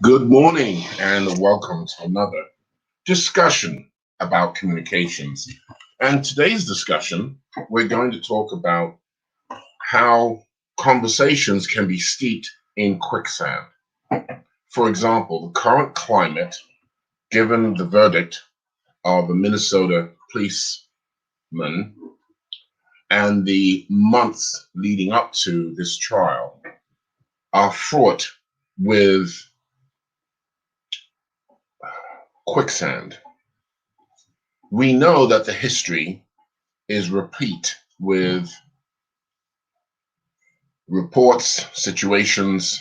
Good morning and welcome to another discussion about communications. And today's discussion, we're going to talk about how conversations can be steeped in quicksand. For example, the current climate, given the verdict of a Minnesota policeman and the months leading up to this trial, are fraught with quicksand. We know that the history is replete with reports, situations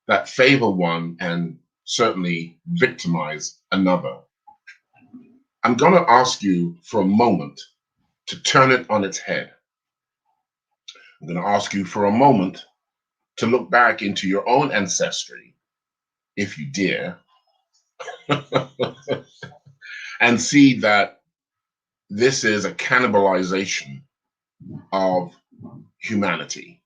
that favor one and certainly victimize another. I'm going to ask you for a moment to turn it on its head. I'm going to ask you for a moment to look back into your own ancestry, if you dare, and see that this is a cannibalization of humanity.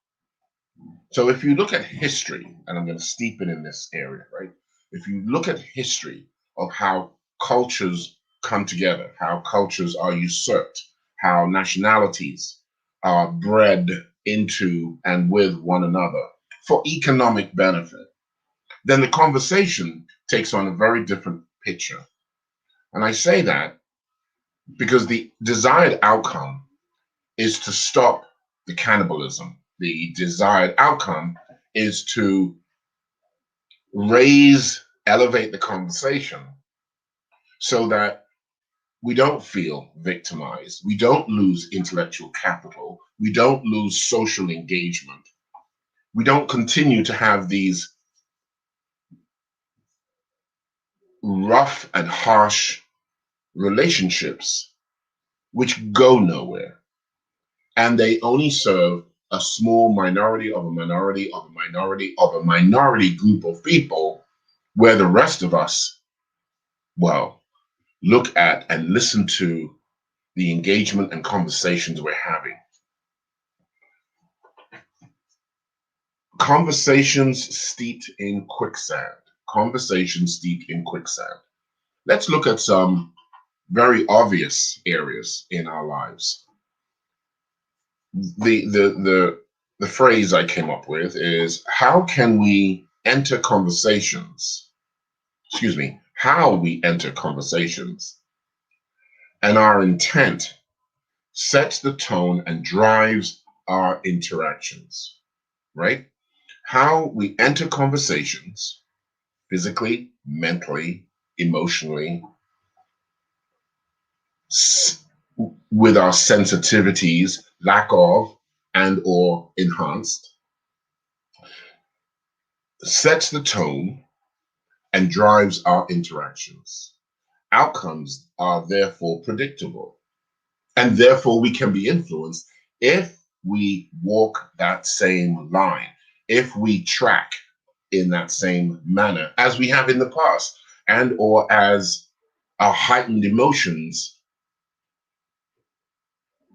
So if you look at history, and I'm going to steep it in this area, right? If you look at history of how cultures come together, how cultures are usurped, how nationalities are bred into and with one another for economic benefit, then the conversation takes on a very different picture. And I say that because the desired outcome is to stop the cannibalism. The desired outcome is to elevate the conversation so that we don't feel victimized. We don't lose intellectual capital. We don't lose social engagement. We don't continue to have these rough and harsh relationships which go nowhere. And they only serve a small minority of a minority of a minority of a minority group of people, where the rest of us, well, look at and listen to the engagement and conversations we're having. Conversations steeped in quicksand. Conversations steeped in quicksand. Let's look at some very obvious areas in our lives. The phrase I came up with is, how can we enter conversations? Excuse me, how we enter conversations and our intent sets the tone and drives our interactions, right? How we enter conversations physically, mentally, emotionally, with our sensitivities, lack of, and or enhanced, sets the tone and drives our interactions. Outcomes are therefore predictable, and therefore we can be influenced if we walk that same line, if we track in that same manner as we have in the past, and or as our heightened emotions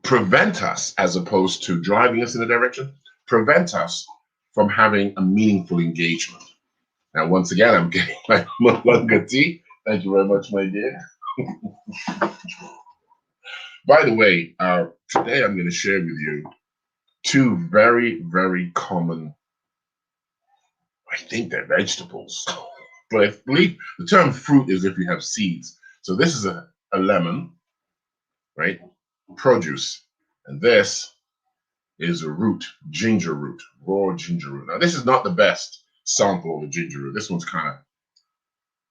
prevent us, as opposed to driving us in a direction, prevent us from having a meaningful engagement. Now, once again, I'm getting my Malunga tea. Thank you very much, my dear. By the way, today I'm going to share with you two very, very common, I think they're vegetables, but I believe the term fruit is if you have seeds. So this is a lemon, right? Produce. And this is a root, ginger root, raw ginger root. Now, this is not the best sample of the ginger root. This one's kind of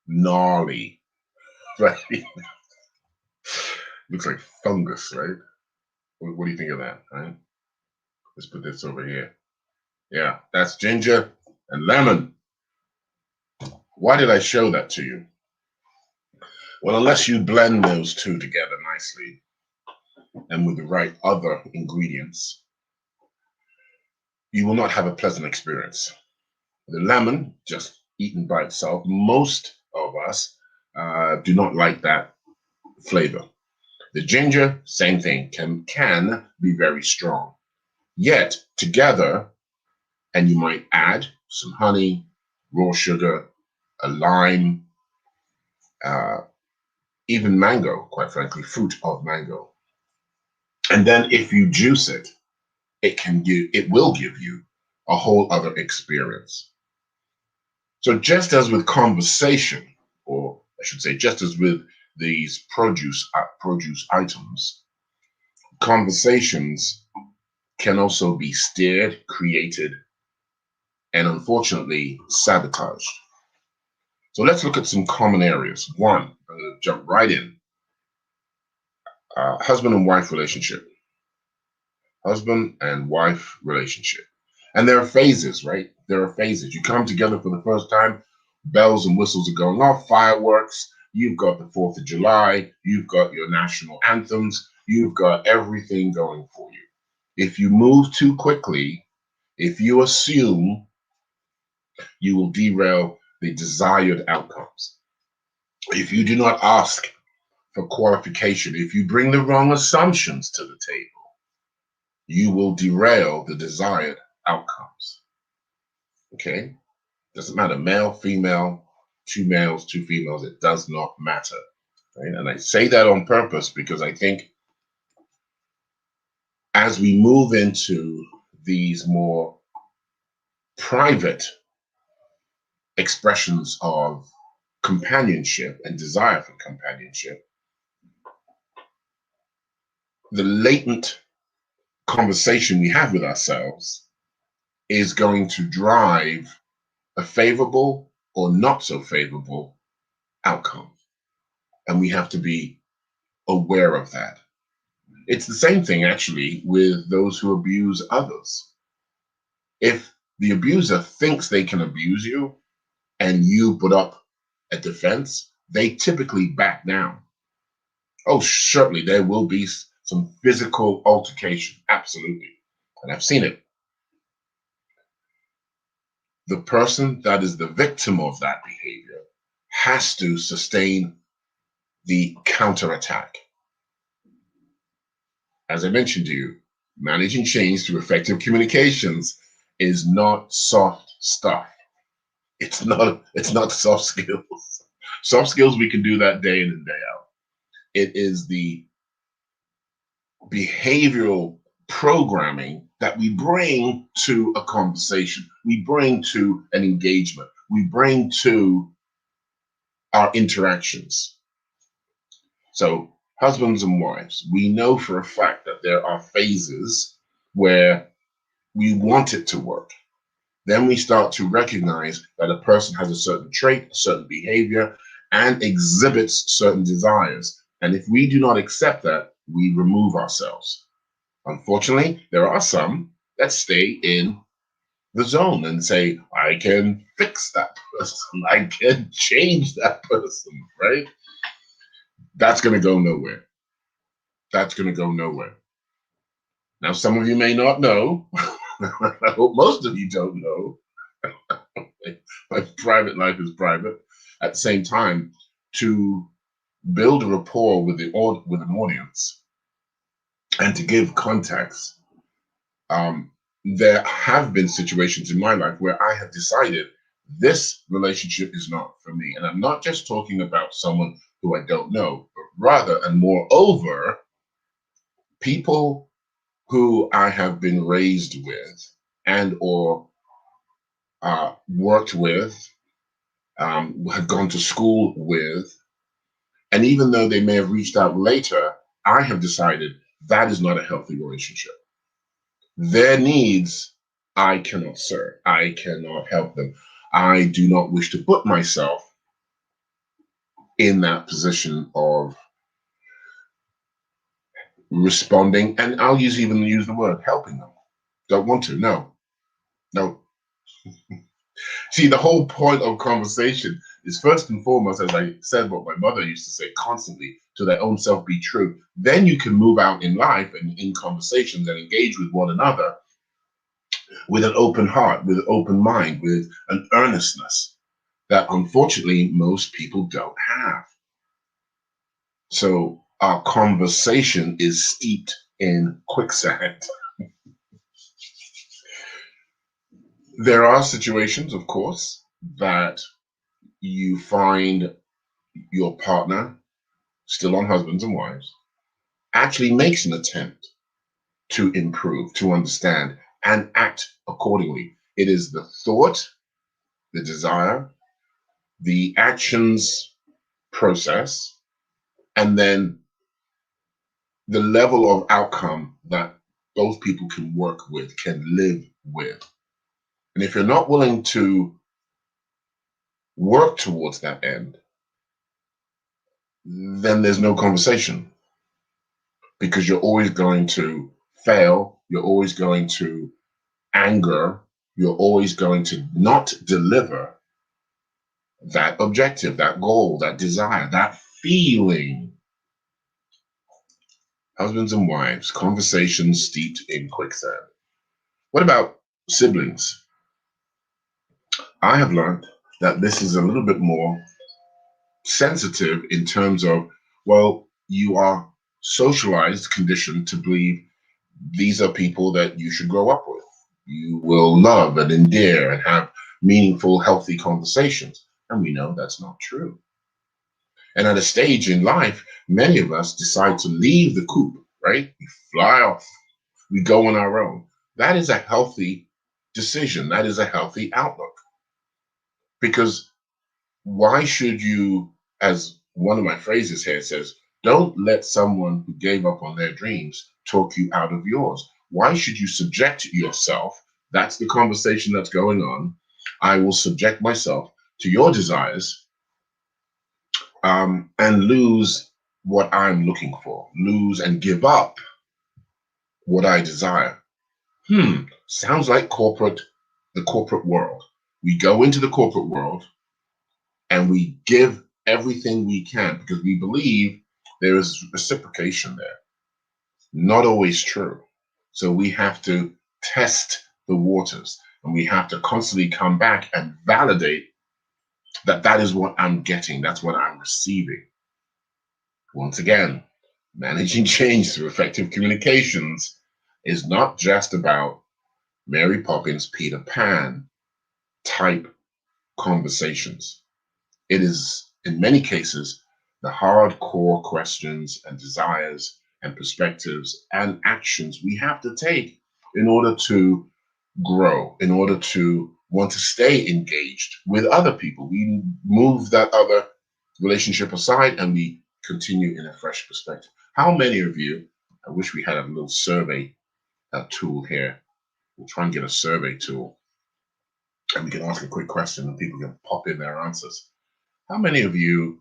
gnarly, right? Looks like fungus, right? What do you think of that, right? Let's put this over here. Yeah, that's ginger and lemon. Why did I show that to you? Well, unless you blend those two together nicely and with the right other ingredients, you will not have a pleasant experience. The lemon, just eaten by itself, most of us do not like that flavor. The ginger, same thing, can be very strong. Yet together, and you might add some honey, raw sugar, a lime, uh, even mango, quite frankly, fruit of mango. And then if you juice it, it will give you a whole other experience. So just as with conversation, or I should say, just as with these produce items, conversations can also be steered, created, and unfortunately sabotaged. So let's look at some common areas. One, I'm going to jump right in. Husband and wife relationship. Husband and wife relationship. And there are phases, right? There are phases. You come together for the first time, bells and whistles are going off, fireworks. You've got the 4th of July. You've got your national anthems. You've got everything going for you. If you move too quickly, if you assume, you will derail the desired outcomes. If you do not ask for qualification, if you bring the wrong assumptions to the table, you will derail the desired outcomes. Okay? Doesn't matter, male, female, 2 males, 2 females, it does not matter. Right? And I say that on purpose because I think as we move into these more private expressions of companionship and desire for companionship, the latent conversation we have with ourselves is going to drive a favorable or not so favorable outcome. And we have to be aware of that. It's the same thing actually with those who abuse others. If the abuser thinks they can abuse you and you put up a defense, they typically back down. Oh, certainly there will be some physical altercation, absolutely. And I've seen it. The person that is the victim of that behavior has to sustain the counterattack. As I mentioned to you, managing change through effective communications is not soft stuff. It's not soft skills. Soft skills, we can do that day in and day out. It is the behavioral programming that we bring to a conversation, we bring to an engagement, we bring to our interactions. So husbands and wives, we know for a fact that there are phases where we want it to work. Then we start to recognize that a person has a certain trait, a certain behavior, and exhibits certain desires. And if we do not accept that, we remove ourselves. Unfortunately, there are some that stay in the zone and say, I can fix that person, I can change that person, right? That's going to go nowhere. That's going to go nowhere. Now, some of you may not know. I hope most of you don't know. My private life is private. At the same time, to build a rapport with an audience and to give context, there have been situations in my life where I have decided this relationship is not for me. And I'm not just talking about someone who I don't know, but rather and moreover, people who I have been raised with and or worked with, had gone to school with, and even though they may have reached out later, I have decided that is not a healthy relationship. Their needs, I cannot serve. I cannot help them. I do not wish to put myself in that position of responding, and I'll even use the word helping them. Don't want to. No. See, the whole point of conversation is first and foremost, as I said, what my mother used to say constantly, to their own self be true. Then you can move out in life and in conversations and engage with one another with an open heart, with an open mind, with an earnestness that unfortunately most people don't have. So our conversation is steeped in quicksand. There are situations, of course, that you find your partner, still on husbands and wives, actually makes an attempt to improve, to understand, and act accordingly. It is the thought, the desire, the actions process, and then the level of outcome that both people can work with, can live with. And if you're not willing to work towards that end, then there's no conversation, because you're always going to fail. You're always going to anger. You're always going to not deliver that objective, that goal, that desire, that feeling. Husbands and wives, conversations steeped in quicksand. What about siblings? I have learned that this is a little bit more sensitive in terms of, well, you are socialized, conditioned to believe these are people that you should grow up with. You will love and endear and have meaningful, healthy conversations. And we know that's not true. And at a stage in life, many of us decide to leave the coop, right? We fly off, we go on our own. That is a healthy decision. That is a healthy outlook. Because why should you, as one of my phrases here says, don't let someone who gave up on their dreams talk you out of yours. Why should you subject yourself? That's the conversation that's going on. I will subject myself to your desires, and lose what I'm looking for, lose and give up what I desire. Sounds like the corporate world. We go into the corporate world and we give everything we can because we believe there is reciprocation there. Not always true. So we have to test the waters, and we have to constantly come back and validate that that is what I'm getting. That's what I'm receiving. Once again, managing change through effective communications is not just about Mary Poppins, Peter Pan type conversations. It is, in many cases, the hardcore questions and desires and perspectives and actions we have to take in order to grow, in order to want to stay engaged with other people. We move that other relationship aside and we continue in a fresh perspective. How many of you, I wish we had a little survey tool here. We'll try and get a survey tool and we can ask a quick question and people can pop in their answers. How many of you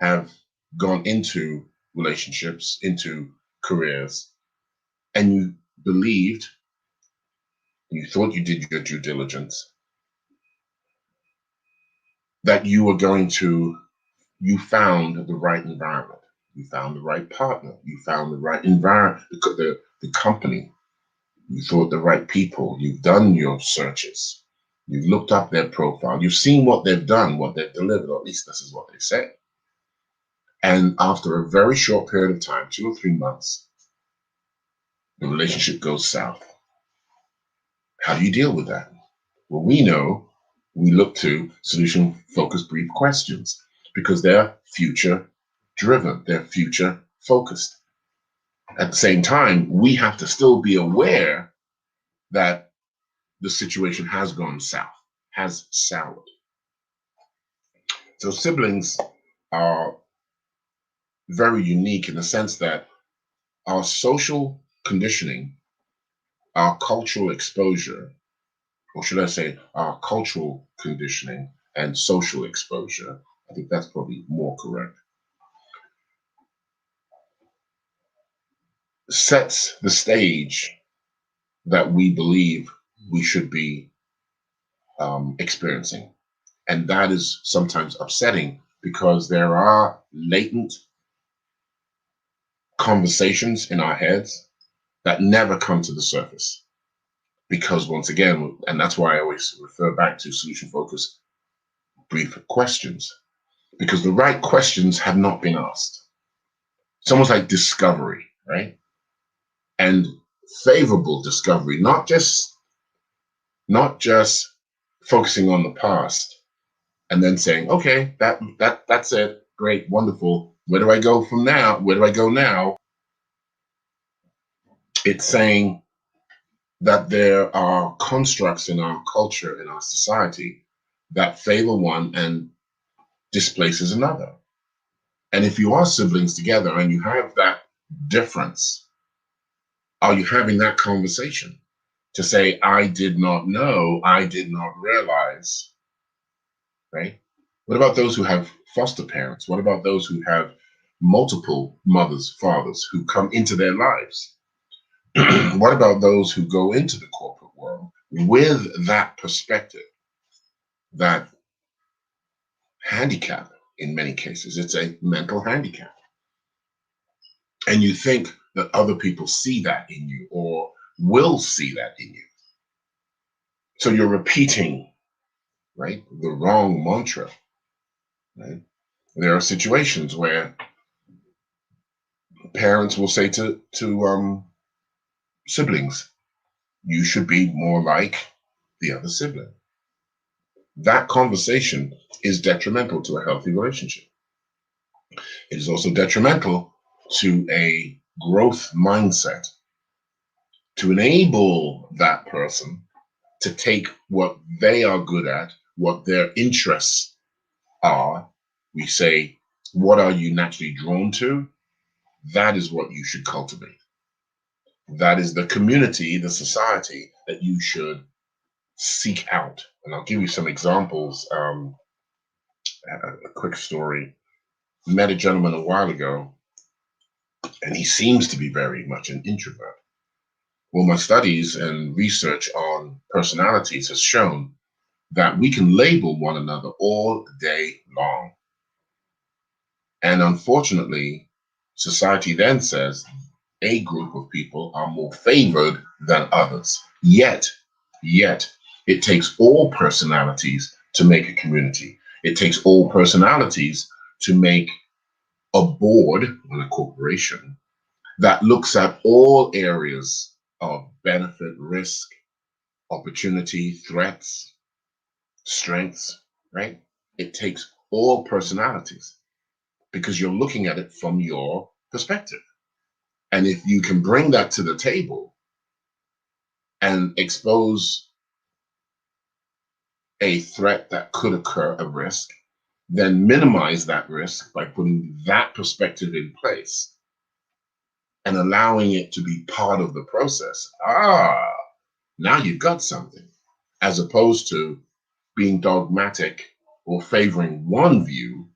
have gone into relationships, into careers, and you believed, you thought you did your due diligence, that you were going to, you found the right environment, you found the right partner, you found the right environment, the company, you thought the right people, you've done your searches, you've looked up their profile, you've seen what they've done, what they've delivered, or at least this is what they say. And after a very short period of time, 2 or 3 months, the relationship goes south. How do you deal with that? Well, we know we look to solution focused brief questions because they're future driven, they're future focused. At the same time, we have to still be aware that the situation has gone south, has soured. So siblings are very unique in the sense that our social conditioning, our cultural exposure, or should I say our cultural conditioning and social exposure, I think that's probably more correct, sets the stage that we believe we should be experiencing. And that is sometimes upsetting because there are latent conversations in our heads that never come to the surface. Because once again, and that's why I always refer back to solution focused brief questions, because the right questions have not been asked. It's almost like discovery, right? And favorable discovery, not just focusing on the past, and then saying, okay, that's it. Great, wonderful. Where do I go from now? Where do I go now? It's saying that there are constructs in our culture, in our society, that favor one and displaces another. And if you are siblings together and you have that difference, are you having that conversation to say, I did not know, I did not realize, right? What about those who have foster parents? What about those who have multiple mothers, fathers who come into their lives? What about those who go into the corporate world with that perspective, that handicap in many cases? It's a mental handicap. And you think that other people see that in you or will see that in you. So you're repeating, right, the wrong mantra, right? There are situations where parents will say to siblings, you should be more like the other sibling. That conversation is detrimental to a healthy relationship. It is also detrimental to a growth mindset to enable that person to take what they are good at, what their interests are. We say, what are you naturally drawn to? That is what you should cultivate. That is the community, the society that you should seek out. And I'll give you some examples. A quick story. Met a gentleman a while ago, and he seems to be very much an introvert. Well, my studies and research on personalities has shown that we can label one another all day long. And unfortunately, society then says a group of people are more favored than others. Yet, it takes all personalities to make a community. It takes all personalities to make a board on a corporation that looks at all areas of benefit, risk, opportunity, threats, strengths, right? It takes all personalities because you're looking at it from your perspective. And if you can bring that to the table and expose a threat that could occur, a risk, then minimize that risk by putting that perspective in place and allowing it to be part of the process. Now you've got something, as opposed to being dogmatic or favoring one view,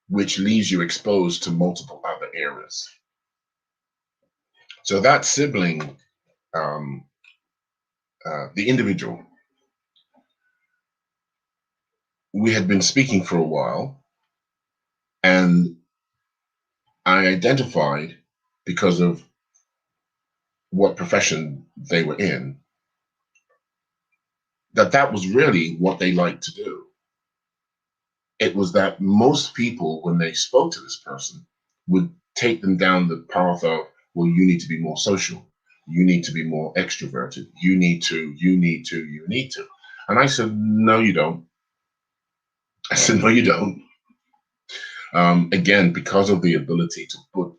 which leaves you exposed to multiple other areas. So that sibling, um, the individual, we had been speaking for a while, and I identified, because of what profession they were in, that was really what they liked to do. It was that most people, when they spoke to this person, would take them down the path of, well, you need to be more social. You need to be more extroverted. You need to. And I said, no, you don't. I said, no, you don't. Again, because of the ability to put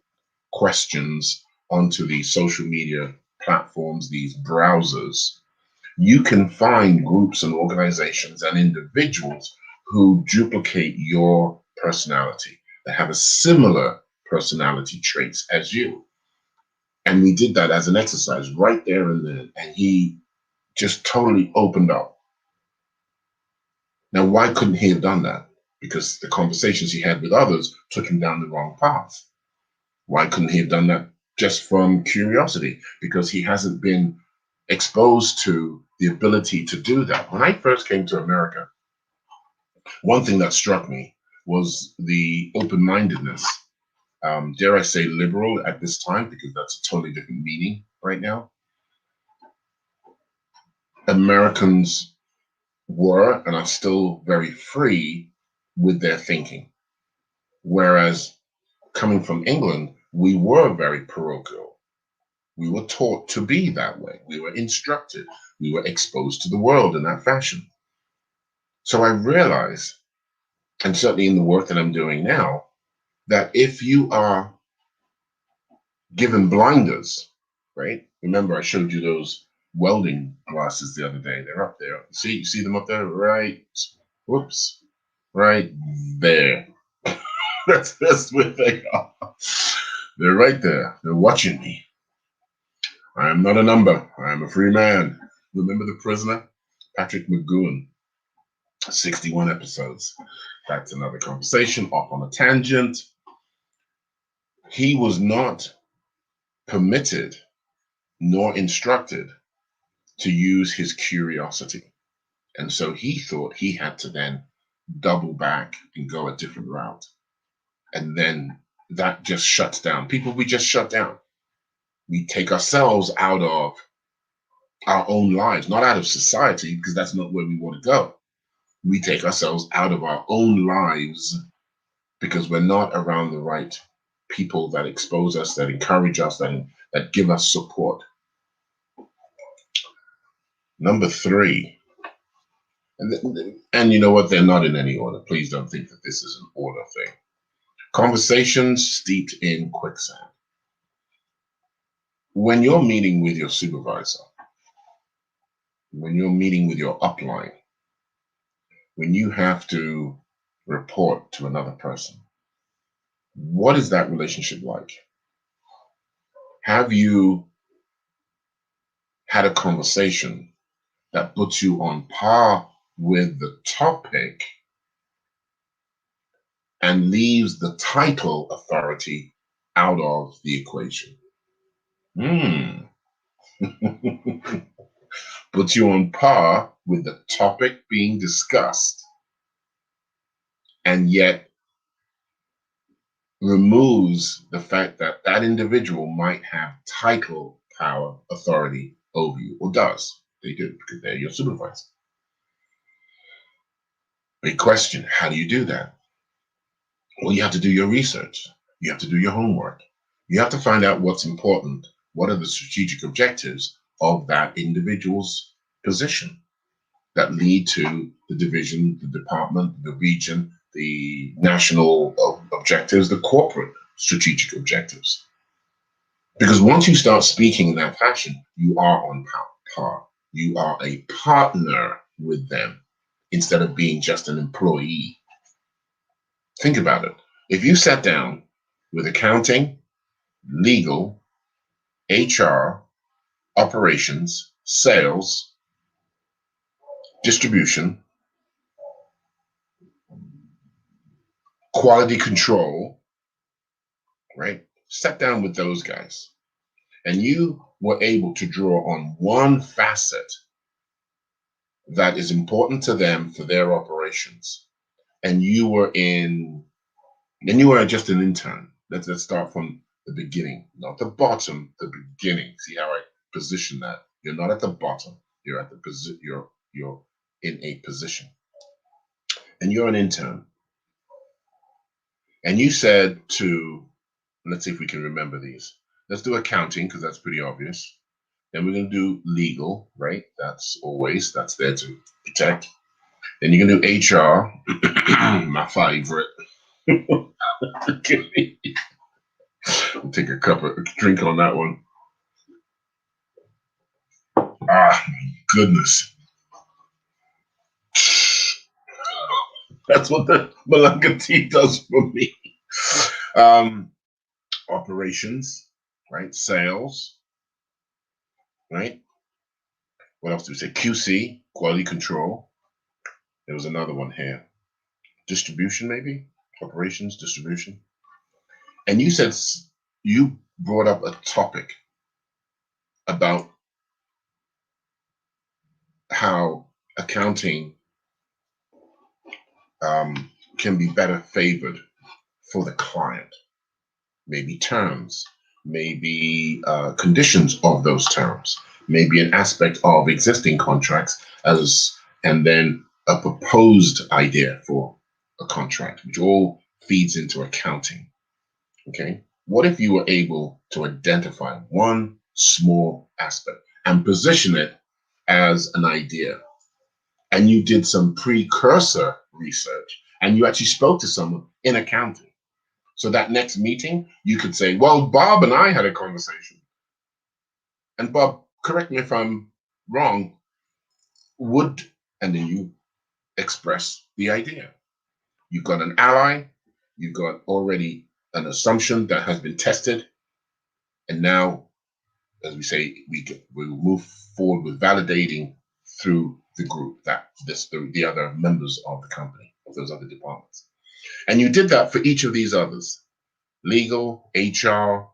questions onto these social media platforms, these browsers, you can find groups and organizations and individuals who duplicate your personality, that have a similar personality traits as you. And we did that as an exercise right there and then. And he just totally opened up. Now, why couldn't he have done that? Because the conversations he had with others took him down the wrong path. Why couldn't he have done that just from curiosity? Because he hasn't been exposed to the ability to do that. When I first came to America, one thing that struck me was the open-mindedness. Dare I say liberal at this time, because that's a totally different meaning right now. Americans were and are still very free with their thinking. Whereas coming from England, we were very parochial. We were taught to be that way. We were instructed. We were exposed to the world in that fashion. So I realized and certainly in the work that I'm doing now, that if you are given blinders, right? Remember, I showed you those welding glasses the other day. They're up there. You see them up there, right? Whoops, right there. That's where they are. They're right there. They're watching me. I am not a number. I am a free man. Remember the prisoner, Patrick McGowan. 61 episodes. That's another conversation. Off on a tangent. He was not permitted nor instructed to use his curiosity. And so he thought he had to then double back and go a different route. And then that just shuts down. People, we just shut down. We take ourselves out of our own lives, not out of society, because that's not where we want to go. We take ourselves out of our own lives because we're not around the right people that expose us, that encourage us, that give us support. Number 3, and you know what? They're not in any order. Please don't think that this is an order thing. Conversations steeped in quicksand. When you're meeting with your supervisor, when you're meeting with your upline, when you have to report to another person, what is that relationship like? Have you had a conversation that puts you on par with the topic and leaves the title authority out of the equation? Puts you on par with the topic being discussed, and yet removes the fact that that individual might have title, power, authority over you, or does. They do, because they're your supervisor. Big question, how do you do that? Well, you have to do your research. You have to do your homework. You have to find out what's important. What are the strategic objectives of that individual's position that lead to the division, the department, the region, the national objectives, the corporate strategic objectives. Because once you start speaking in that fashion, you are on par. You are a partner with them instead of being just an employee. Think about it. If you sat down with accounting, legal, HR, operations, sales, distribution, quality control, right? Sat down with those guys, and you were able to draw on one facet that is important to them for their operations, and you were just an intern. Let's start from the beginning, not the bottom, the beginning. See how I position that? You're not at the bottom. You're at the position. You're in a position, and you're an intern. And you said to, let's see if we can remember these. Let's do accounting, because that's pretty obvious. Then we're going to do legal, right? That's there to protect. Then you're going to do HR, my favorite. I'll take a drink on that one. Ah, goodness. That's what the Malanga tea does for me. Operations, right? Sales, right? What else do we say? QC, quality control. There was another one here. Distribution, maybe? Operations, distribution. And you said you brought up a topic about how accounting can be better favored for the client. Maybe terms, maybe conditions of those terms, maybe an aspect of existing contracts, and then a proposed idea for a contract, which all feeds into accounting. Okay, what if you were able to identify one small aspect and position it as an idea, and you did some precursor research, and you actually spoke to someone in accounting. So that next meeting, you could say, well, Bob and I had a conversation. And Bob, correct me if I'm wrong, would, and then you express the idea. You've got an ally, you've got already an assumption that has been tested, and now, as we say, we will move forward with validating through the group, the other members of the company, of those other departments. And you did that for each of these others: legal, HR,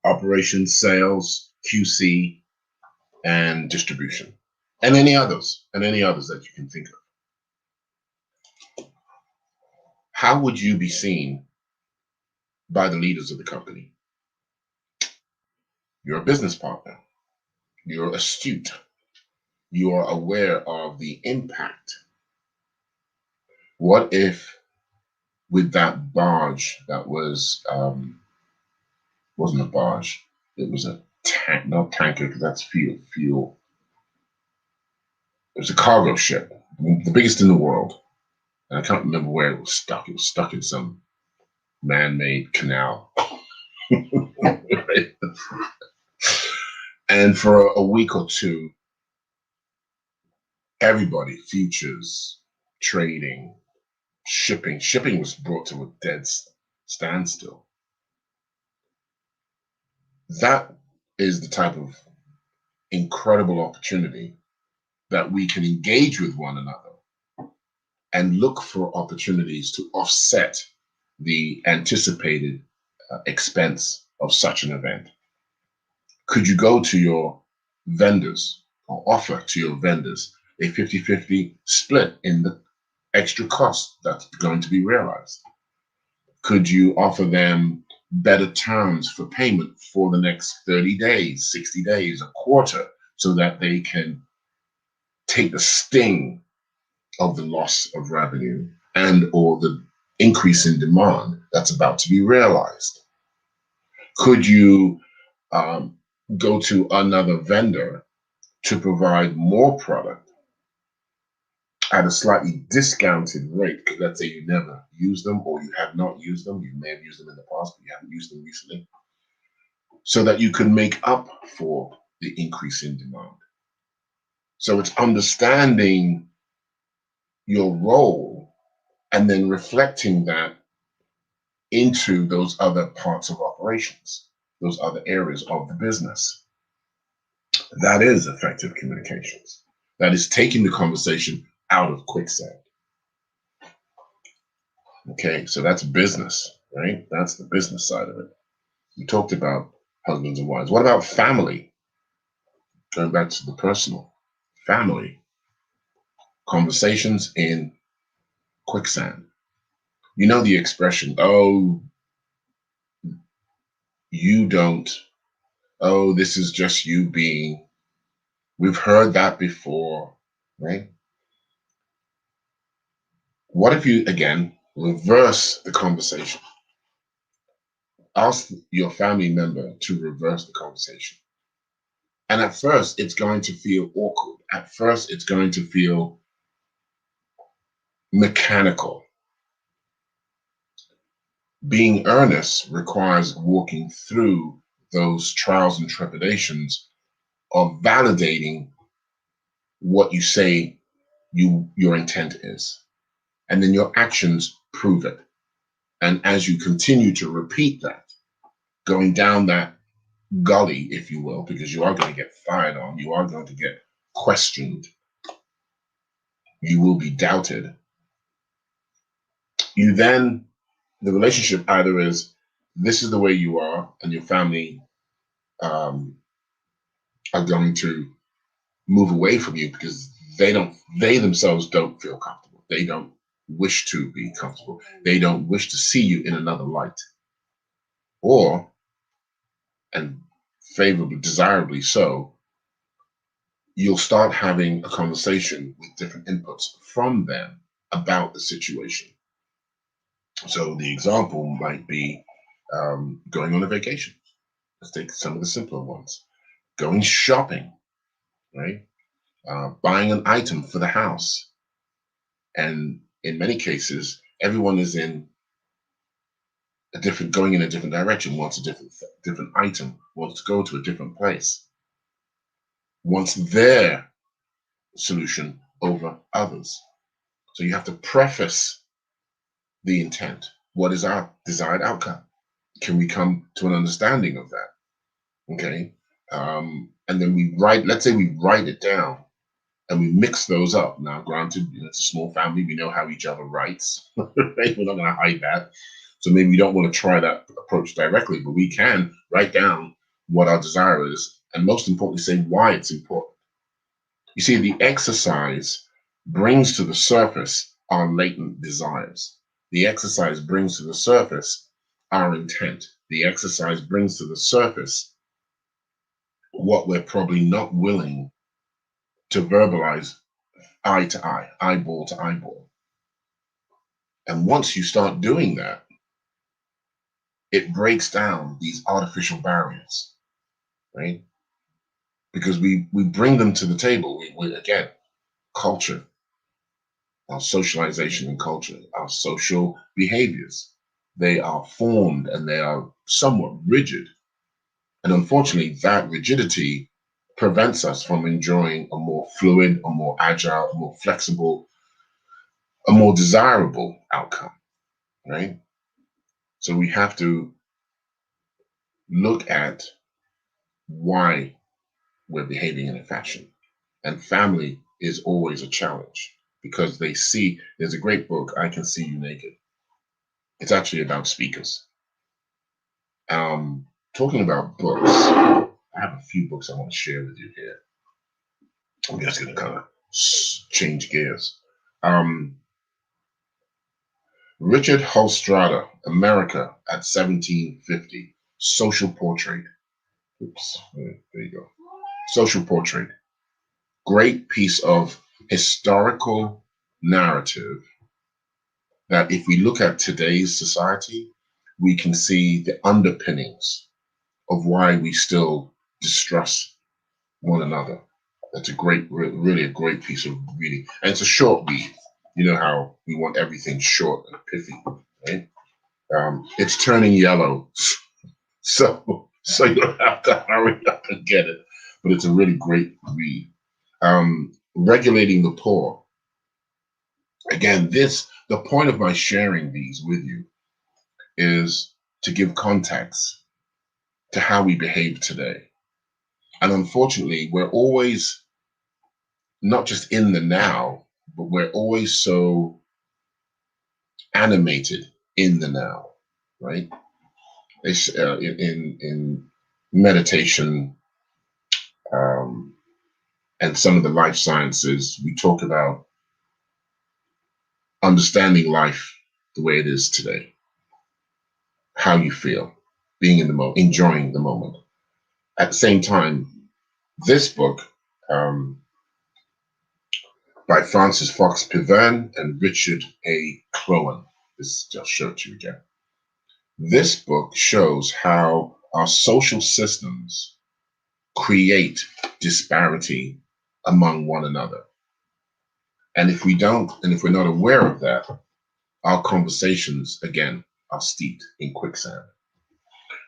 operations, sales, QC, and distribution, and any others, that you can think of. How would you be seen by the leaders of the company? You're a business partner. You're astute. You are aware of the impact. What if, with that barge that wasn't a barge, it was a tank, not tanker, because that's fuel. It was a cargo ship, the biggest in the world. And I can't remember where it was stuck. It was stuck in some man-made canal. Right? And for a week or two, everybody, futures, trading, shipping was brought to a dead standstill. That is the type of incredible opportunity that we can engage with one another and look for opportunities to offset the anticipated expense of such an event. Could you go to your vendors or offer to your vendors a 50-50 split in the extra cost that's going to be realized? Could you offer them better terms for payment for the next 30 days, 60 days, a quarter, so that they can take the sting of the loss of revenue and or the increase in demand that's about to be realized? Could you go to another vendor to provide more product at a slightly discounted rate? Because let's say you never use them, or you have not used them. You may have used them in the past, but you haven't used them recently, so that you can make up for the increase in demand. So it's understanding your role and then reflecting that into those other parts of operations, those other areas of the business. That is effective communications. That is taking the conversation out of quicksand. Okay, so that's business, right? That's the business side of it. We talked about husbands and wives. What about family? Going back to the personal, family conversations in quicksand. You know the expression, oh, you don't, oh, this is just you being. We've heard that before, right? What if you, again, reverse the conversation? Ask your family member to reverse the conversation. And at first, it's going to feel awkward. At first, it's going to feel mechanical. Being earnest requires walking through those trials and trepidations of validating what you say your intent is. And then your actions prove it. And as you continue to repeat that, going down that gully, if you will, because you are going to get fired on, you are going to get questioned, you will be doubted. The relationship either is, this is the way you are, and your family are going to move away from you because they themselves don't feel comfortable. They don't wish to be comfortable. They don't wish to see you in another light. Or, and favorably, desirably so, you'll start having a conversation with different inputs from them about the situation. So the example might be going on a vacation. Let's take some of the simpler ones. Going shopping, right? Buying an item for the house. And in many cases, everyone is going in a different direction, wants a different item, wants to go to a different place, wants their solution over others. So you have to preface the intent. What is our desired outcome? Can we come to an understanding of that? Okay. And then let's say we write it down and we mix those up. Now, granted, it's a small family. We know how each other writes. Right? We're not going to hide that. So maybe we don't want to try that approach directly, but we can write down what our desire is, and most importantly, say why it's important. You see, the exercise brings to the surface our latent desires. The exercise brings to the surface our intent. The exercise brings to the surface what we're probably not willing to verbalize eye to eye, eyeball to eyeball. And once you start doing that, it breaks down these artificial barriers, right? Because we bring them to the table. We again, culture, our socialization and culture, our social behaviors, they are formed and they are somewhat rigid. And unfortunately, that rigidity prevents us from enjoying a more fluid, a more agile, a more flexible, a more desirable outcome, right? So we have to look at why we're behaving in a fashion. And family is always a challenge because they see, there's a great book, I Can See You Naked. It's actually about speakers. Talking about books, I have a few books I want to share with you here. I'm just going to kind of change gears. Richard Holstrada, America at 1750, Social Portrait. Oops, there you go. Social Portrait. Great piece of historical narrative that if we look at today's society, we can see the underpinnings of why we still distrust one another. That's a great, really a great piece of reading. And it's a short read. You know how we want everything short and pithy, right? It's turning yellow. So you don't have to hurry up and get it. But it's a really great read. Regulating the Poor. Again, the point of my sharing these with you is to give context to how we behave today. And unfortunately, we're always not just in the now, but we're always so animated in the now, right? It's, in meditation and some of the life sciences, we talk about understanding life the way it is today, how you feel, being in the moment, enjoying the moment. At the same time, this book by Francis Fox Piven and Richard A. Clowen, this just showed to you again. This book shows how our social systems create disparity among one another. And if we're not aware of that, our conversations, again, are steeped in quicksand.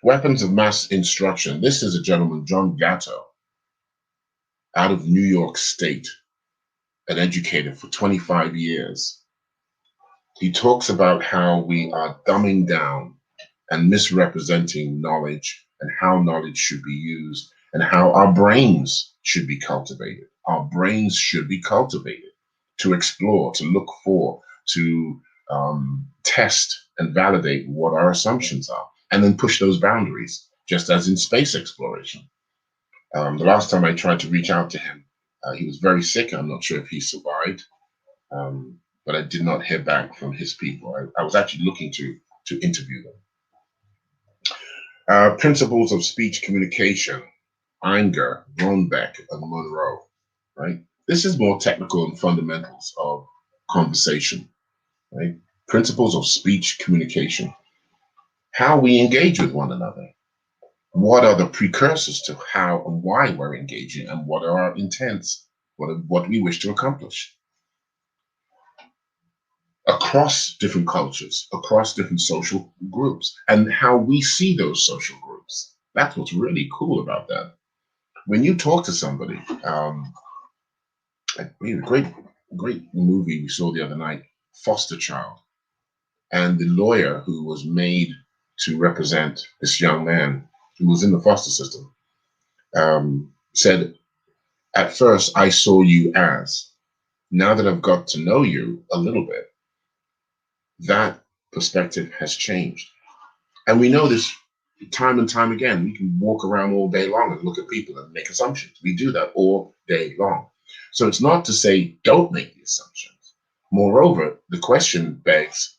Weapons of mass instruction. This is a gentleman, John Gatto, out of New York State, an educator for 25 years. He talks about how we are dumbing down and misrepresenting knowledge and how knowledge should be used and how our brains should be cultivated. Our brains should be cultivated to explore, to look for, to test and validate what our assumptions are, and then push those boundaries, just as in space exploration. The last time I tried to reach out to him, he was very sick. I'm not sure if he survived, but I did not hear back from his people. I was actually looking to interview them. Principles of speech communication, Inger, Ronbeck, and Monroe, right? This is more technical and fundamentals of conversation, right? Principles of speech communication, how we engage with one another. What are the precursors to how and why we're engaging, and what are our intents? What we wish to accomplish? across different cultures, across different social groups, and how we see those social groups. That's what's really cool about that. When you talk to somebody, a great movie we saw the other night, Foster Child, and the lawyer who was made to represent this young man who was in the foster system said, "At first, I saw you as. Now that I've got to know you a little bit, that perspective has changed." And we know this time and time again. We can walk around all day long and look at people and make assumptions. We do that all day long. So it's not to say don't make the assumptions. Moreover, the question begs,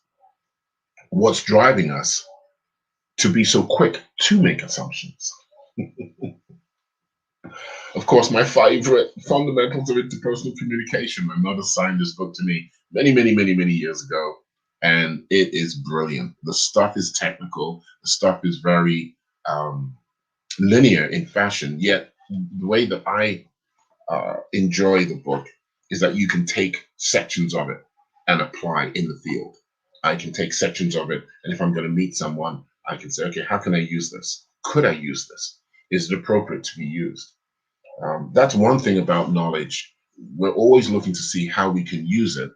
what's driving us to be so quick to make assumptions? Of course, my favorite, Fundamentals of Interpersonal Communication. My mother signed this book to me many years ago, and it is brilliant. The stuff is technical. The stuff is very linear in fashion. Yet the way that I enjoy the book is that you can take sections of it and apply in the field. I can take sections of it, and if I'm going to meet someone, I can say, okay, how can I use this? Could I use this? Is it appropriate to be used? That's one thing about knowledge. We're always looking to see how we can use it.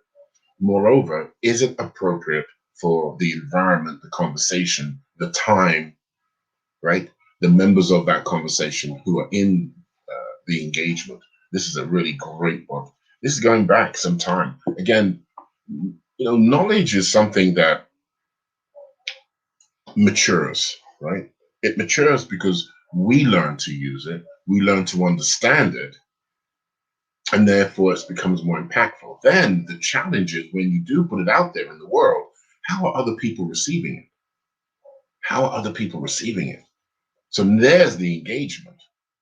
Moreover, is it appropriate for the environment, the conversation, the time, right? The members of that conversation who are in the engagement. This is a really great book. This is going back some time. Again, knowledge is something that matures, right? It matures because we learn to use it, we learn to understand it, and therefore it becomes more impactful. Then the challenge is when you do put it out there in the world, how are other people receiving it? How are other people receiving it? So there's the engagement,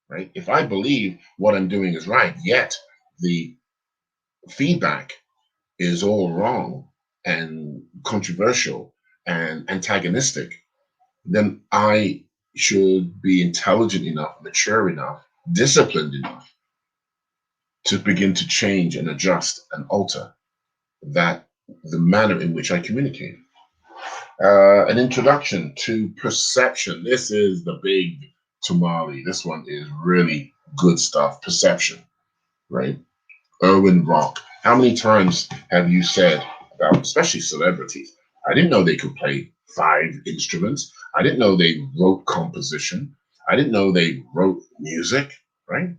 right? If I believe what I'm doing is right, yet the feedback is all wrong and controversial and antagonistic, then I should be intelligent enough, mature enough, disciplined enough to begin to change and adjust and alter that the manner in which I communicate. An introduction to perception. This is the big tamale. This one is really good stuff. Perception, right? Erwin Rock. How many times have you said about, especially celebrities, I didn't know they could play 5 instruments. I didn't know they wrote composition. I didn't know they wrote music, right?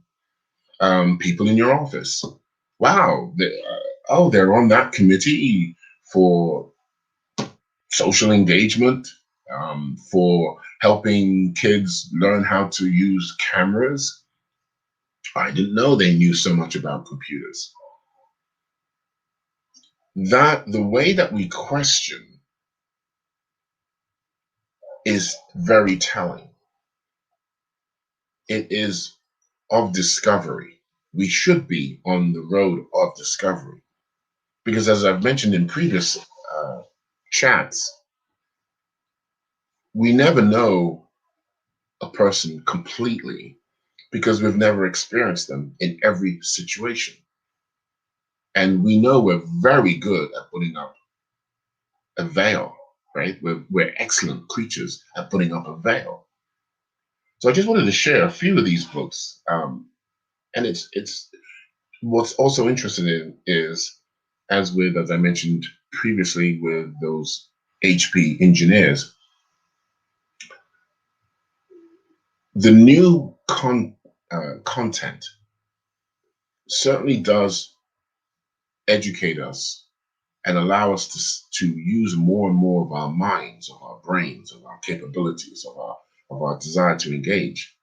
People in your office. Wow. They're on that committee for social engagement, for helping kids learn how to use cameras. I didn't know they knew so much about computers. That the way that we question is very telling. It is of discovery. We should be on the road of discovery because, as I've mentioned in previous chats, we never know a person completely because we've never experienced them in every situation. And we know we're very good at putting up a veil, right? We're excellent creatures at putting up a veil. So I just wanted to share a few of these books. And it's what's also interesting in is, as I mentioned previously with those HP engineers, the new content certainly does educate us and allow us to use more and more of our minds, of our brains, of our capabilities, of our desire to engage.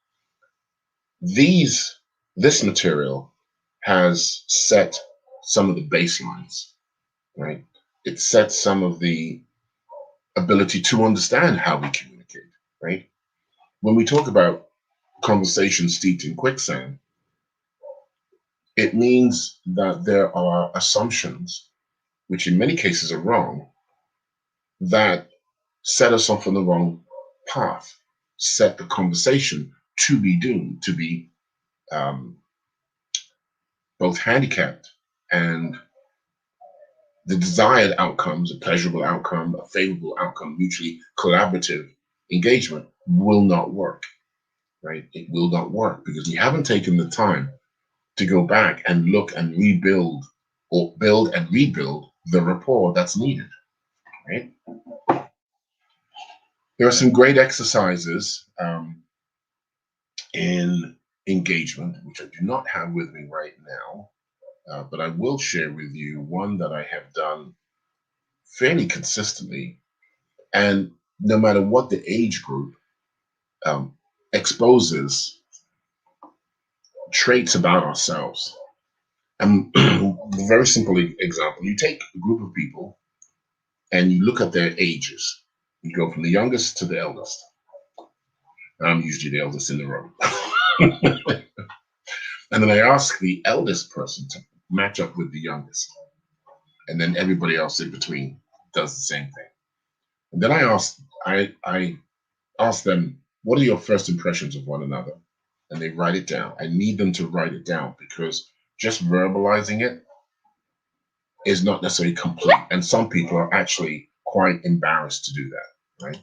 This material has set some of the baselines, right? It sets some of the ability to understand how we communicate, right? When we talk about conversations steeped in quicksand, it means that there are assumptions, which in many cases are wrong, that set us off on the wrong path, set the conversation to be doomed, to be both handicapped and the desired outcomes, a pleasurable outcome, a favorable outcome, mutually collaborative engagement will not work, right? It will not work because we haven't taken the time to go back and look and rebuild or build and rebuild the rapport that's needed, right? There are some great exercises in engagement, which I do not have with me right now, but I will share with you one that I have done fairly consistently. And no matter what the age group, um, exposes traits about ourselves. And a very simple example, you take a group of people and you look at their ages. You go from the youngest to the eldest. I'm usually the eldest in the room. And then I ask the eldest person to match up with the youngest. And then everybody else in between does the same thing. And then I ask them, what are your first impressions of one another? And they write it down. I need them to write it down because just verbalizing it is not necessarily complete. And some people are actually quite embarrassed to do that, right?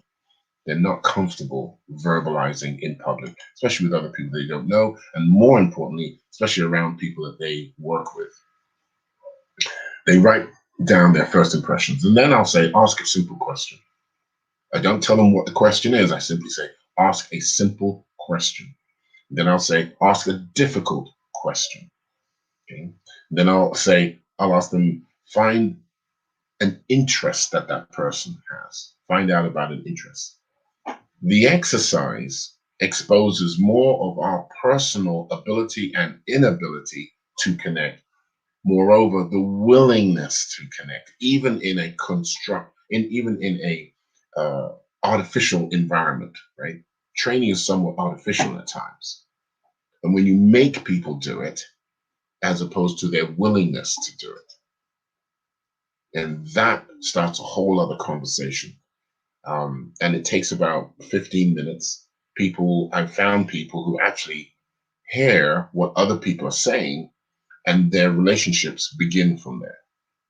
They're not comfortable verbalizing in public, especially with other people they don't know. And more importantly, especially around people that they work with. They write down their first impressions. And then I'll say, ask a simple question. I don't tell them what the question is. I simply say, ask a simple question. Then I'll say, ask a difficult question. Okay. Then I'll ask them, find an interest that that person has. Find out about an interest. The exercise exposes more of our personal ability and inability to connect. Moreover, the willingness to connect, even in a even in a artificial environment, right? Training is somewhat artificial at times. And when you make people do it, as opposed to their willingness to do it, and that starts a whole other conversation. And it takes about 15 minutes. I've found people who actually hear what other people are saying, and their relationships begin from there.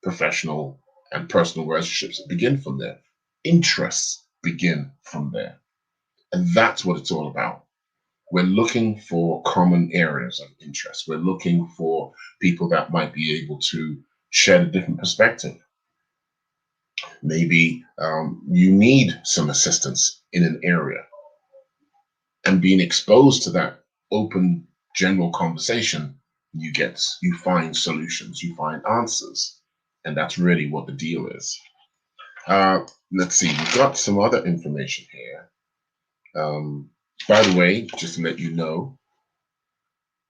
Professional and personal relationships begin from there. Interests begin from there. And that's what it's all about. We're looking for common areas of interest. We're looking for people that might be able to share a different perspective. Maybe you need some assistance in an area, and being exposed to that open general conversation, you find solutions, you find answers, and that's really what the deal is. Let's see, we've got some other information here. By the way, just to let you know,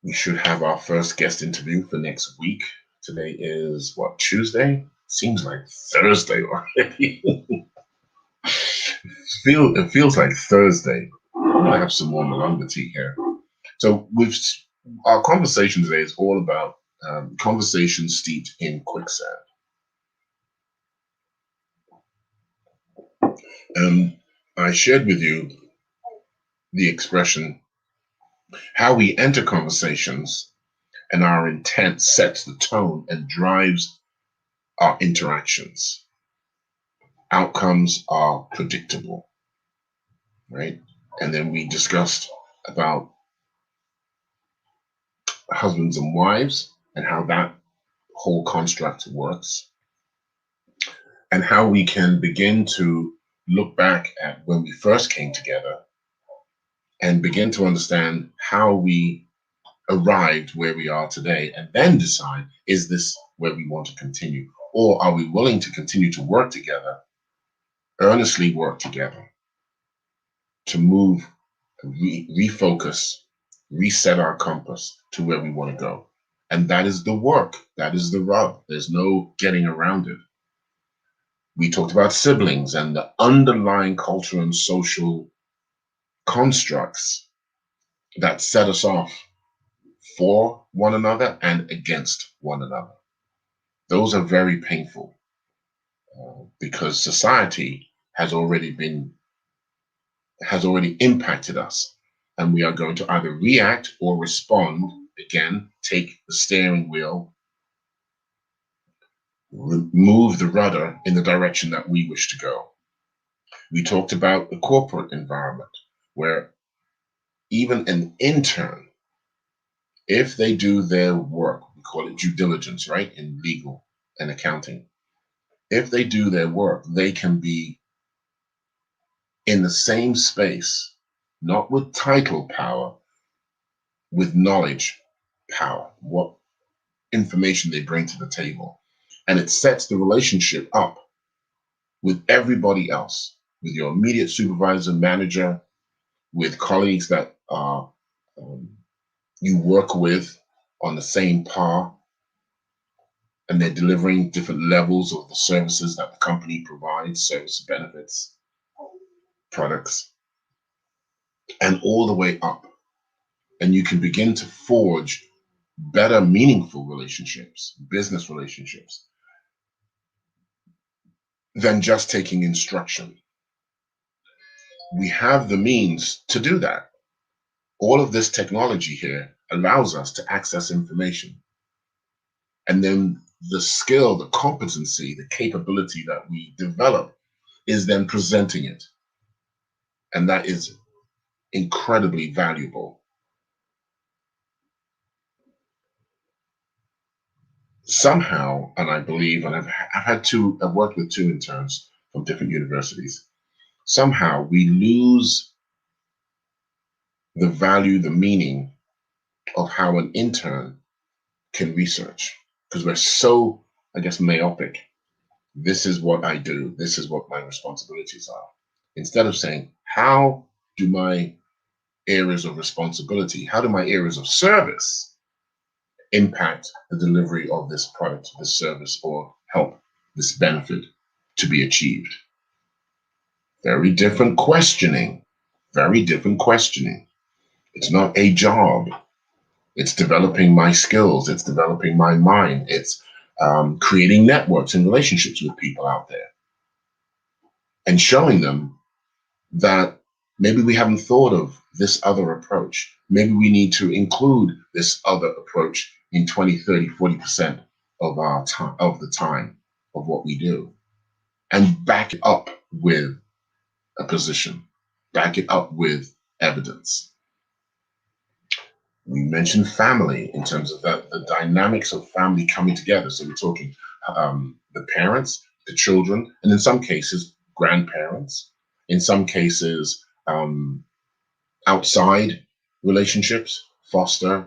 we should have our first guest interview for next week. Today is what, Tuesday? Seems like Thursday already. It feels like Thursday. I have some more Malanga tea here. So our conversation today is all about conversations steeped in quicksand. I shared with you the expression, how we enter conversations and our intent sets the tone and drives our interactions. Outcomes are predictable, right? And then we discussed about husbands and wives and how that whole construct works, and how we can begin to look back at when we first came together and begin to understand how we arrived where we are today, and then decide, is this where we want to continue? Or are we willing to continue to work together, earnestly work together to move, refocus, reset our compass to where we want to go? And that is the work. That is the rub. There's no getting around it. We talked about siblings and the underlying cultural and social constructs that set us off for one another and against one another. Those are very painful because society has already impacted us, and we are going to either react or respond. Again, take the steering wheel move the rudder in the direction that we wish to go. We talked about the corporate environment, where even an intern, if they do their work, we call it due diligence, right, in legal and accounting. If they do their work, they can be in the same space, not with title power, with knowledge power, what information they bring to the table. And it sets the relationship up with everybody else, with your immediate supervisor, manager, with colleagues that um, you work with on the same par, and they're delivering different levels of the services that the company provides, service benefits, products, and all the way up. And you can begin to forge better, meaningful relationships, business relationships, than just taking instruction. We have the means to do that. All of this technology here allows us to access information. And then the skill, the competency, the capability that we develop is then presenting it. And that is incredibly valuable. Somehow, and I believe, and I've worked with two interns from different universities. Somehow we lose the value, the meaning of how an intern can research, because we're so, I guess, myopic. This is what I do. This is what my responsibilities are. Instead of saying, how do my areas of responsibility, how do my areas of service impact the delivery of this product, this service, or help this benefit to be achieved? Very different questioning. Very different questioning. It's not a job. It's developing my skills. It's developing my mind. It's creating networks and relationships with people out there and showing them that maybe we haven't thought of this other approach. Maybe we need to include this other approach in 20, 30, 40% of our time, of the time of what we do, and back it up with a position, back it up with evidence. We mentioned family in terms of the dynamics of family coming together. So we're talking the parents, the children, and in some cases, grandparents. In some cases, outside relationships, foster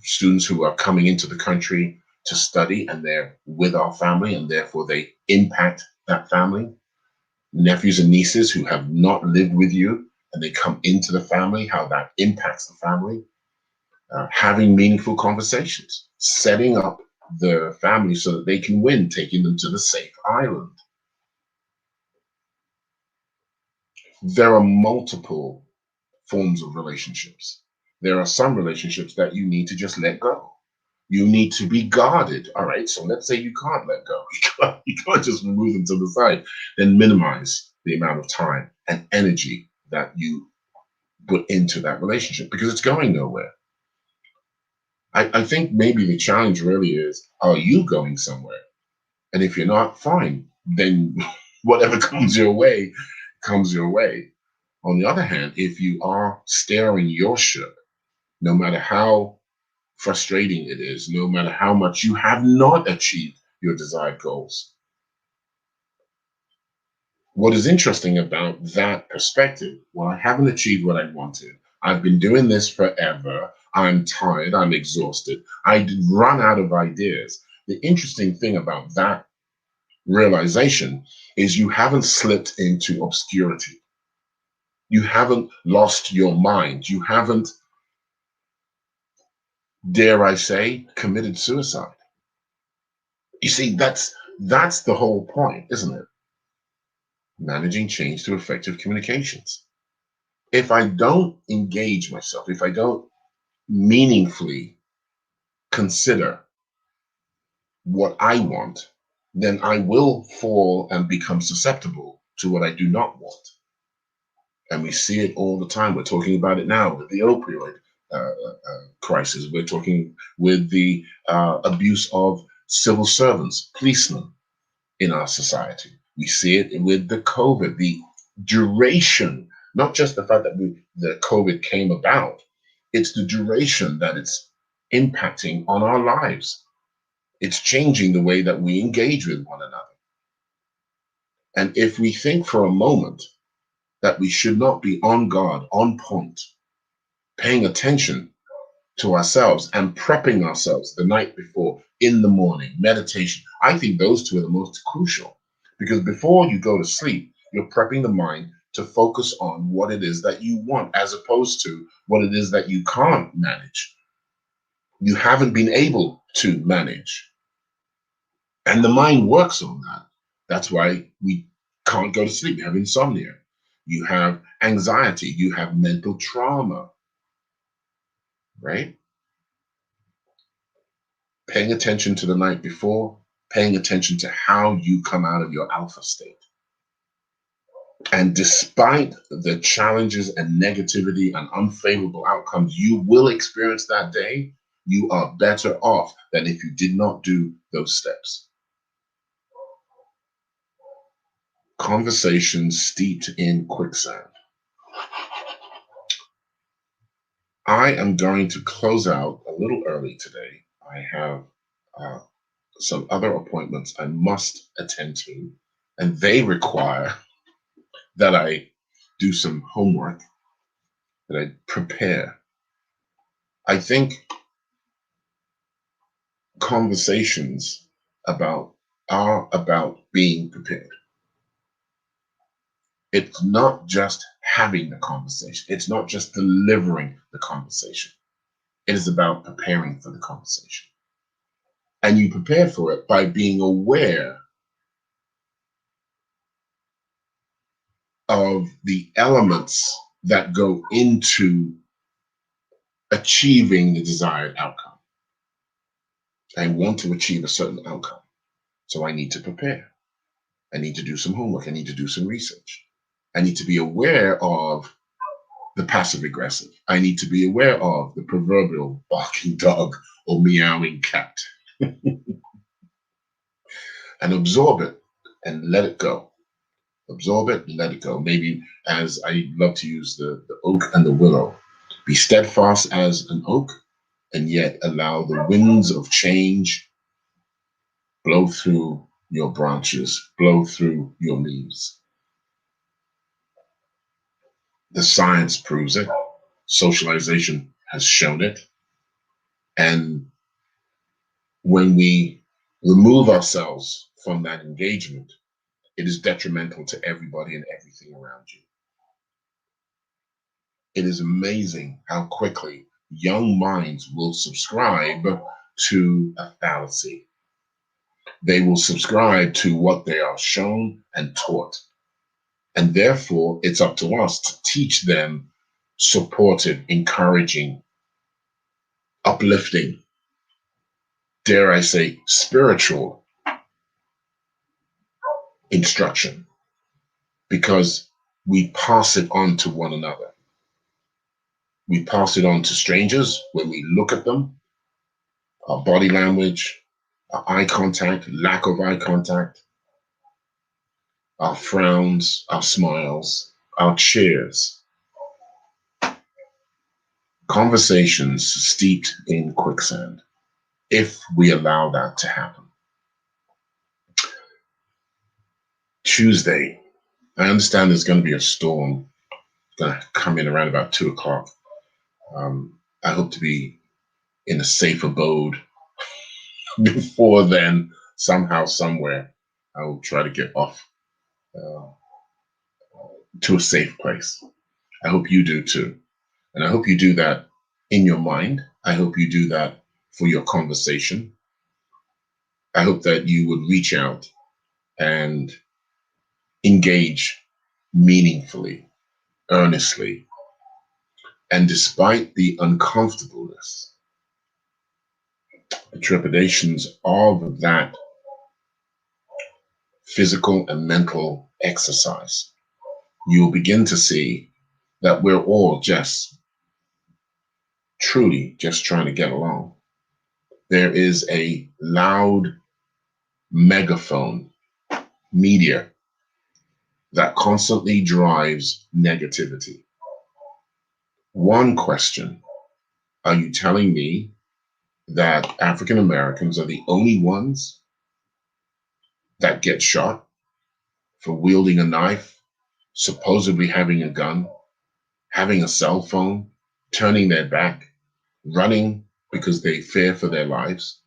students who are coming into the country to study and they're with our family and therefore they impact that family. Nephews and nieces who have not lived with you and they come into the family, how that impacts the family. Having meaningful conversations, setting up the family so that they can win, taking them to the safe island. There are multiple forms of relationships. There are some relationships that you need to just let go. You need to be guarded. All right. So let's say you can't let go. You can't just remove them to the side, then minimize the amount of time and energy that you put into that relationship because it's going nowhere. I think maybe the challenge really is, are you going somewhere? And if you're not, fine. Then whatever comes your way, comes your way. On the other hand, if you are steering your ship, no matter how frustrating it is, no matter how much you have not achieved your desired goals, what is interesting about that perspective, well, I haven't achieved what I wanted. I've been doing this forever. I'm tired. I'm exhausted. I run out of ideas. The interesting thing about that realization is you haven't slipped into obscurity. You haven't lost your mind. You haven't, dare I say, committed suicide. You see, that's the whole point, isn't it? Managing change through effective communications. If I don't engage myself, if I don't meaningfully consider what I want, then I will fall and become susceptible to what I do not want. And we see it all the time. We're talking about it now with the opioid crisis. We're talking with the abuse of civil servants, policemen in our society. We see it with the COVID, the duration, not just the fact that the COVID came about, it's the duration that it's impacting on our lives. It's changing the way that we engage with one another. And if we think for a moment that we should not be on guard, on point, paying attention to ourselves and prepping ourselves the night before, in the morning, meditation, I think those two are the most crucial. Because before you go to sleep, you're prepping the mind to focus on what it is that you want, as opposed to what it is that you can't manage. You haven't been able to manage. And the mind works on that. That's why we can't go to sleep. You have insomnia. You have anxiety. You have mental trauma, right? Paying attention to the night before, paying attention to how you come out of your alpha state. And despite the challenges and negativity and unfavorable outcomes you will experience that day, you are better off than if you did not do those steps. Conversations steeped in quicksand. I am going to close out a little early today. I have some other appointments I must attend to, and they require that I do some homework, that I prepare. I think conversations are about being prepared. It's not just having the conversation. It's not just delivering the conversation. It is about preparing for the conversation. And you prepare for it by being aware of the elements that go into achieving the desired outcome. I want to achieve a certain outcome, so I need to prepare. I need to do some homework. I need to do some research. I need to be aware of the passive aggressive. I need to be aware of the proverbial barking dog or meowing cat and absorb it and let it go. Absorb it and let it go. Maybe, as I love to use the oak and the willow, be steadfast as an oak and yet allow the winds of change blow through your branches, blow through your leaves. The science proves it. Socialization has shown it. And when we remove ourselves from that engagement, it is detrimental to everybody and everything around you. It is amazing how quickly young minds will subscribe to a fallacy. They will subscribe to what they are shown and taught. And therefore, it's up to us to teach them supportive, encouraging, uplifting, dare I say, spiritual instruction, because we pass it on to one another. We pass it on to strangers when we look at them, our body language, our eye contact, lack of eye contact, our frowns, our smiles, our cheers. Conversations steeped in quicksand, if we allow that to happen. Tuesday, I understand there's going to be a storm going to come in around about 2 o'clock. I hope to be in a safe abode before then. Somehow, somewhere, I will try to get off to a safe place. I hope you do too. And I hope you do that in your mind. I hope you do that for your conversation. I hope that you would reach out and engage meaningfully, earnestly, and despite the uncomfortableness, the trepidations of that physical and mental exercise, you will begin to see that we're all just truly just trying to get along. There is a loud megaphone media that constantly drives negativity. One question: are you telling me that African Americans are the only ones that get shot for wielding a knife, supposedly having a gun, having a cell phone, turning their back, running because they fear for their lives?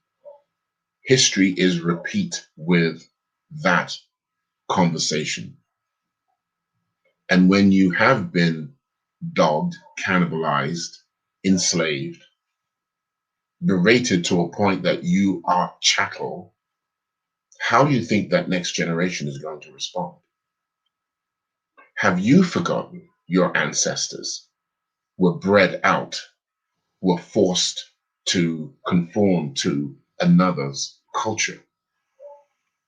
History is replete with that conversation. And when you have been dogged, cannibalized, enslaved, berated to a point that you are chattel, how do you think that next generation is going to respond? Have you forgotten your ancestors were bred out, were forced to conform to another's culture,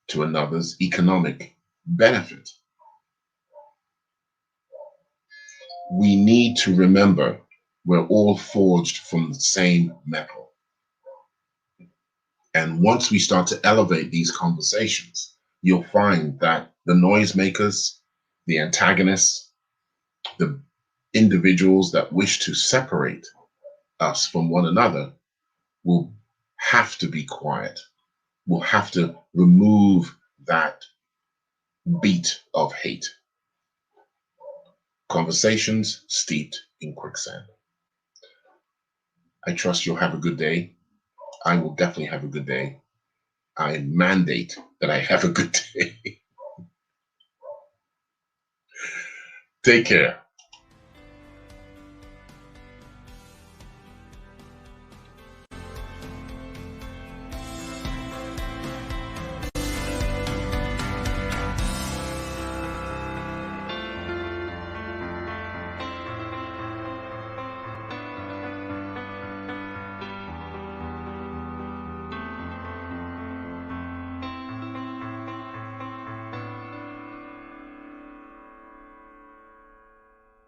to another's economic benefit? We need to remember we're all forged from the same metal. And once we start to elevate these conversations, you'll find that the noisemakers, the antagonists, the individuals that wish to separate us from one another will have to be quiet. We'll have to remove that beat of hate. Conversations steeped in quicksand. I trust you'll have a good day. I will definitely have a good day. I mandate that I have a good day. Take care.